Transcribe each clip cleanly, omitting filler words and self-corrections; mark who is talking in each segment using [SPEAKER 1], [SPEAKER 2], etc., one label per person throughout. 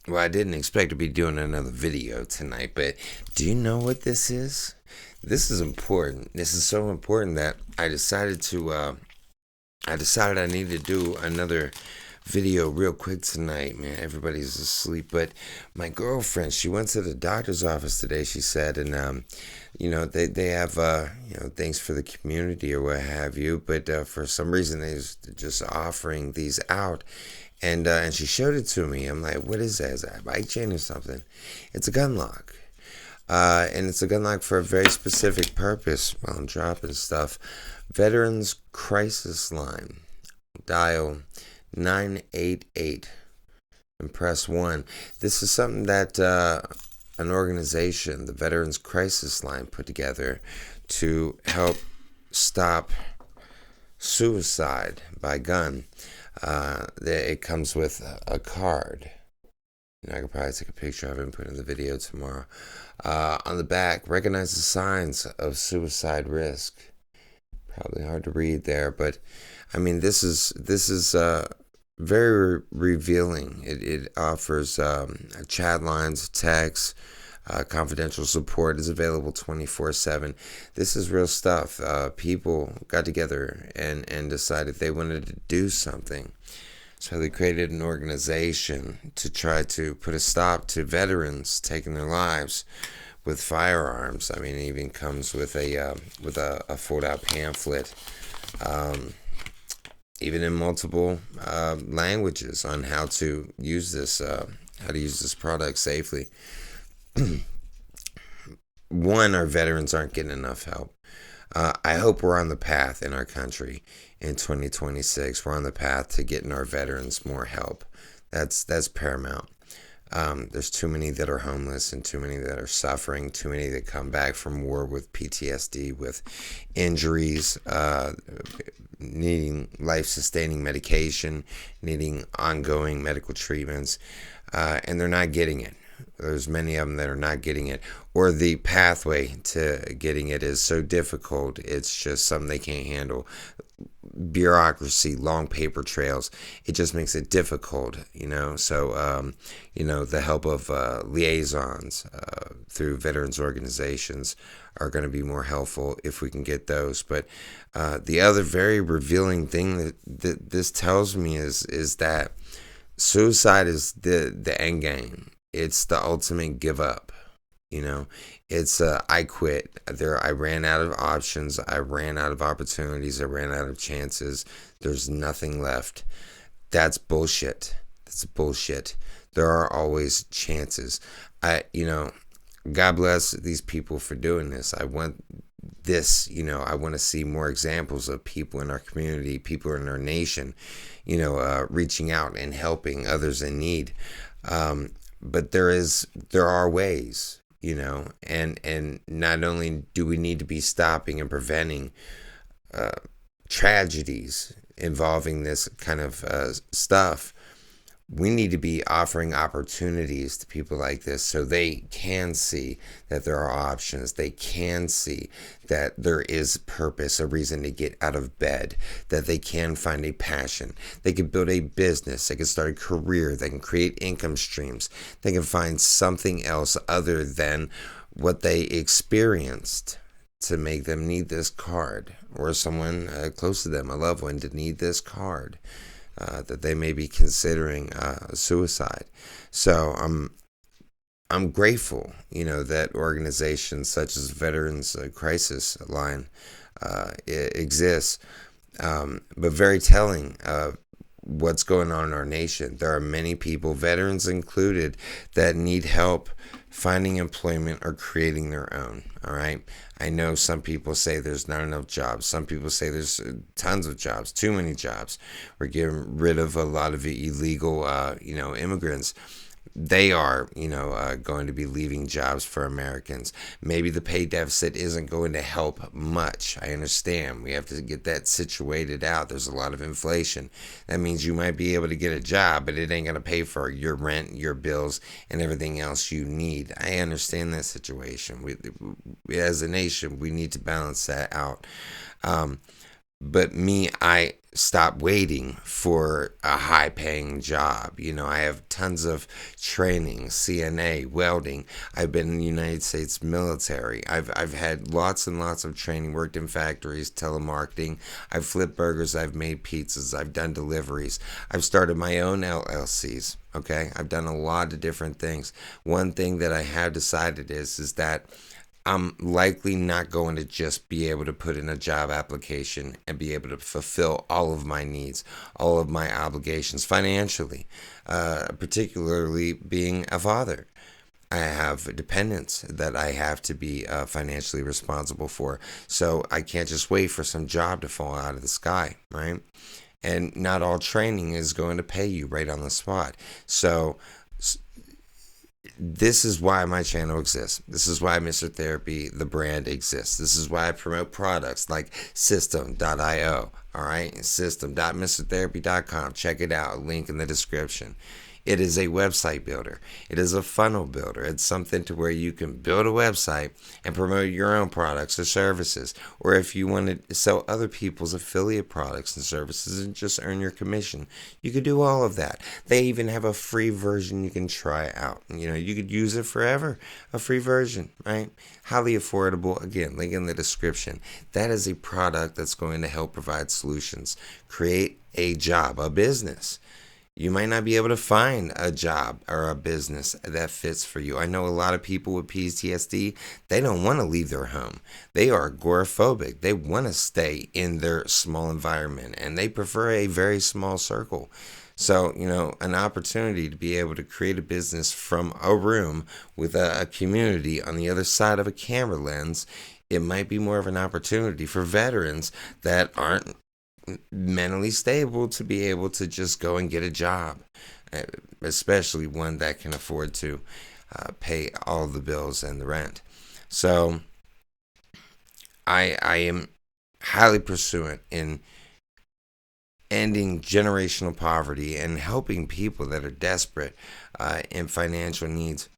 [SPEAKER 1] Well, I didn't expect to be doing another video tonight, but do you know what this is? This is important. This is so important that I decided I need to do another video real quick tonight, man. Everybody's asleep, but my girlfriend, she went to the doctor's office today, she said, and they have things for the community or what have you, but for some reason they're just offering these out. And she showed it to me. I'm like, what is that? Is that a bike chain or something? It's a gun lock. And it's a gun lock for a very specific purpose. While I'm dropping stuff, Veterans Crisis Line. Dial 988 and press 1. This is something that an organization, the Veterans Crisis Line, put together to help stop suicide by gun. It comes with a card. I could probably take a picture of it and put it in the video tomorrow. On the back, recognize the signs of suicide risk. Probably hard to read there, but I mean, this is very revealing. It offers chat lines, text, confidential support is available 24/7. This is real stuff. People got together and decided they wanted to do something. So they created an organization to try to put a stop to veterans taking their lives with firearms. I mean, it even comes with a fold-out pamphlet, even in multiple languages on how to use this product safely. One, our veterans aren't getting enough help. I hope we're on the path in our country in 2026. We're on the path to getting our veterans more help. That's paramount. There's too many that are homeless and too many that are suffering, too many that come back from war with PTSD, with injuries, needing life-sustaining medication, needing ongoing medical treatments, and they're not getting it. There's many of them that are not getting it, or the pathway to getting it is so difficult, it's just something they can't handle. Bureaucracy, long paper trails, it just makes it difficult, So, the help of liaisons through veterans organizations are going to be more helpful if we can get those. But the other very revealing thing that this tells me is that suicide is the end game. It's the ultimate give up. It's I quit. I ran out of options. I ran out of opportunities. I ran out of chances. There's nothing left. That's bullshit. That's bullshit. There are always chances. God bless these people for doing this. I want this, I want to see more examples of people in our community, people in our nation, reaching out and helping others in need. But there are ways, and not only do we need to be stopping and preventing tragedies involving this kind of stuff, we need to be offering opportunities to people like this so they can see that there are options. They can see that there is purpose, a reason to get out of bed, that they can find a passion. They can build a business. They can start a career. They can create income streams. They can find something else other than what they experienced to make them need this card, or someone close to them, a loved one, to need this card. That they may be considering suicide. So I'm grateful, that organizations such as Veterans Crisis Line exists. But very telling of what's going on in our nation. There are many people, veterans included, that need help finding employment or creating their own. All right. I know some people say there's not enough jobs. Some people say there's tons of jobs, too many jobs. We're getting rid of a lot of illegal, immigrants. They are, going to be leaving jobs for Americans. Maybe the pay deficit isn't going to help much. I understand. We have to get that situated out. There's a lot of inflation. That means you might be able to get a job, but it ain't going to pay for your rent, your bills, and everything else you need. I understand that situation. We as a nation, we need to balance that out. But me, I stopped waiting for a high paying job. I have tons of training, CNA, welding. I've been in the United States military. I've had lots and lots of training, worked in factories, telemarketing. I've flipped burgers, I've made pizzas, I've done deliveries. I've started my own LLCs. Okay, I've done a lot of different things. One thing that I have decided is that I'm likely not going to just be able to put in a job application and be able to fulfill all of my needs, all of my obligations financially, particularly being a father. I have dependents that I have to be financially responsible for. So I can't just wait for some job to fall out of the sky, right? And not all training is going to pay you right on the spot. So this is why my channel exists. This is why Mr. Therapy, the brand, exists. This is why I promote products like System.io. All right, System.MrTherapy.com. Check it out. Link in the description. It is a website builder. It is a funnel builder. It's something to where you can build a website and promote your own products or services. Or if you want to sell other people's affiliate products and services and just earn your commission, you could do all of that. They even have a free version you can try out. You could use it forever. A free version, right? Highly affordable. Again, link in the description. That is a product that's going to help provide solutions. Create a job, a business. You might not be able to find a job or a business that fits for you. I know a lot of people with PTSD, they don't want to leave their home. They are agoraphobic. They want to stay in their small environment and they prefer a very small circle. So, an opportunity to be able to create a business from a room with a community on the other side of a camera lens, it might be more of an opportunity for veterans that aren't mentally stable to be able to just go and get a job, especially one that can afford to pay all the bills and the rent. So I am highly pursuant in ending generational poverty and helping people that are desperate in financial needs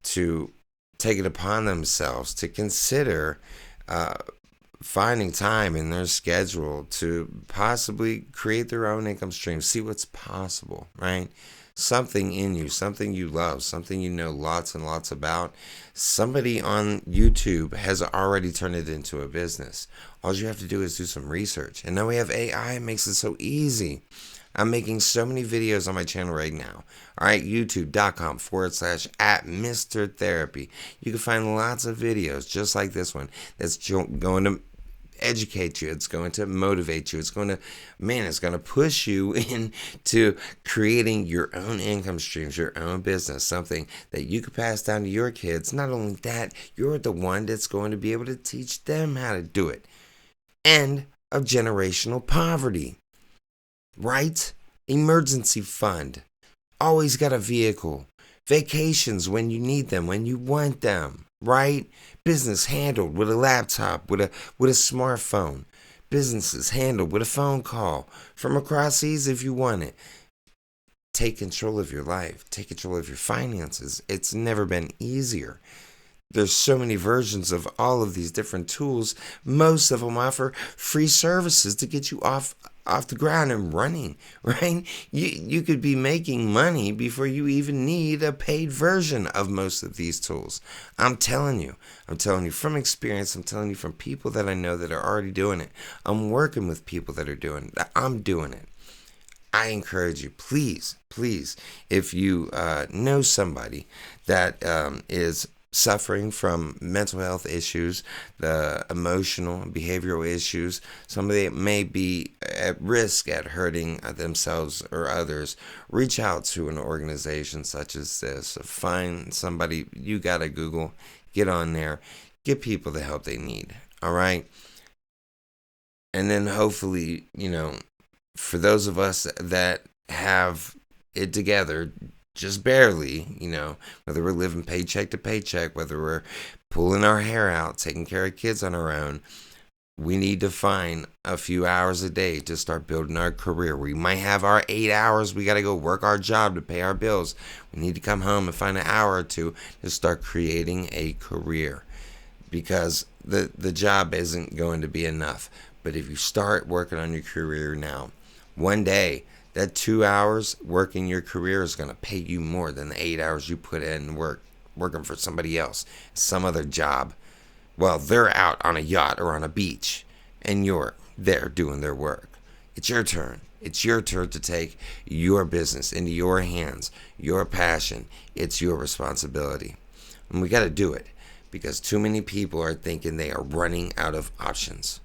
[SPEAKER 1] to take it upon themselves to consider finding time in their schedule to possibly create their own income stream, see what's possible, right? Something in you, something you love, something you know lots and lots about. Somebody on YouTube has already turned it into a business. All you have to do is do some research. And now we have AI, it makes it so easy. I'm making so many videos on my channel right now. All right, youtube.com/at Mr. Therapy. You can find lots of videos just like this one that's going to educate you. It's going to motivate you. It's going to push you into creating your own income streams, your own business, something that you could pass down to your kids. Not only that, you're the one that's going to be able to teach them how to do it. End of generational poverty. Right? Emergency fund. Always got a vehicle. Vacations when you need them, when you want them. Right? Business handled with a laptop, with a smartphone. Businesses handled with a phone call from across seas if you want it. Take control of your life. Take control of your finances. It's never been easier. There's so many versions of all of these different tools. Most of them offer free services to get you off the ground and running, right? You could be making money before you even need a paid version of most of these tools. I'm telling you from experience. I'm telling you from people that I know that are already doing it. I'm working with people that are doing it. I'm doing it. I encourage you, please, if you know somebody that is suffering from mental health issues, the emotional and behavioral issues, somebody that may be at risk at hurting themselves or others, reach out to an organization such as this. Find somebody, you gotta Google, get on there, get people the help they need, all right? And then hopefully, for those of us that have it together, just barely, whether we're living paycheck to paycheck, whether we're pulling our hair out, taking care of kids on our own, we need to find a few hours a day to start building our career. We might have our 8 hours. We got to go work our job to pay our bills. We need to come home and find an hour or two to start creating a career, because the job isn't going to be enough. But if you start working on your career now, one day that 2 hours working your career is going to pay you more than the 8 hours you put in working for somebody else, some other job. Well, they're out on a yacht or on a beach, and you're there doing their work. It's your turn. It's your turn to take your business into your hands, your passion. It's your responsibility. And we got to do it because too many people are thinking they are running out of options.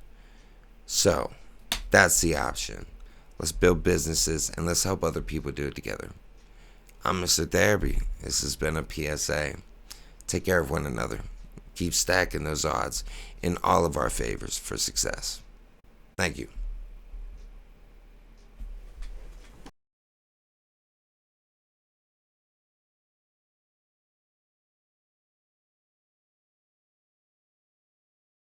[SPEAKER 1] So, that's the option. Let's build businesses and let's help other people do it together. I'm Mr. Therapy. This has been a PSA. Take care of one another. Keep stacking those odds in all of our favors for success. Thank you.